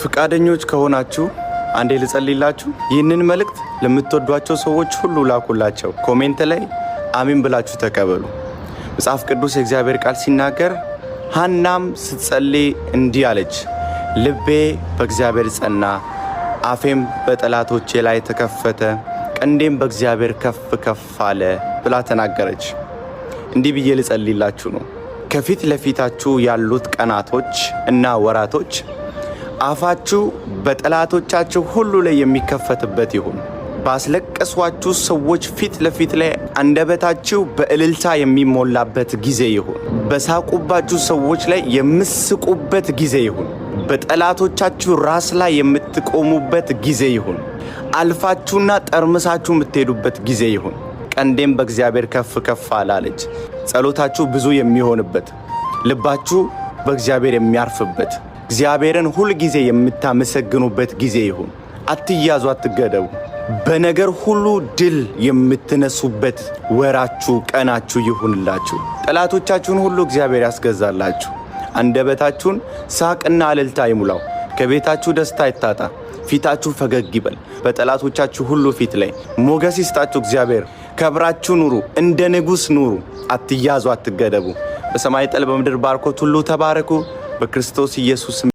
ፍቃደኞች ከሆናችሁ አንዴ ልጸልይላችሁ። ይህንን መልእክት ለምትወዷቸው ሰዎች ሁሉ ላኩላቸው። ኮሜንት ላይ አሜን ብላችሁ ተቀበሉ። መጽሐፍ ቅዱስ የእግዚአብሔር ቃል ሲናገር ሐናም ስትጸልይ እንዲህ አለች፣ ልቤ በእግዚአብሔር ጸና፣ አፌም በጠላቶቼ ላይ ተከፈተ፣ ቀንዴም በእግዚአብሔር ከፍ ከፍ አለ ብላ ተናገረች። እንዲህ ብዬ ልጸልይላችሁ ነው። ከፊት ለፊታችሁ ያሉት ቀናቶች እና ወራቶች አፋችሁ በጠላቶቻችሁ ሁሉ ላይ የሚከፈትበት ይሁን። ባስለቀሷችሁ ሰዎች ፊት ለፊት ላይ አንደበታችሁ በእልልታ የሚሞላበት ጊዜ ይሁን። በሳቁባችሁ ሰዎች ላይ የምትስቁበት ጊዜ ይሁን። በጠላቶቻችሁ ራስ ላይ የምትቆሙበት ጊዜ ይሁን። አልፋችሁና ጠርምሳችሁ የምትሄዱበት ጊዜ ይሁን። ቀንዴም በእግዚአብሔር ከፍ ከፍ አላለች። ጸሎታችሁ ብዙ የሚሆንበት፣ ልባችሁ በእግዚአብሔር የሚያርፍበት፣ እግዚአብሔርን ሁል ጊዜ የምታመሰግኑበት ጊዜ ይሁን። አትያዙ፣ አትገደቡ። በነገር ሁሉ ድል የምትነሱበት ወራችሁ፣ ቀናችሁ ይሁንላችሁ። ጠላቶቻችሁን ሁሉ እግዚአብሔር ያስገዛላችሁ። አንደበታችሁን ሳቅና እልልታ ይሙላው። ከቤታችሁ ደስታ ይታጣ። ፊታችሁ ፈገግ ይበል። በጠላቶቻችሁ ሁሉ ፊት ላይ ሞገስ ይስጣችሁ እግዚአብሔር። ከብራችሁ ኑሩ፣ እንደ ንጉሥ ኑሩ። አትያዙ፣ አትገደቡ። በሰማይ ጠል በምድር ባርኮት ሁሉ ተባረኩ። በክርስቶስ ኢየሱስ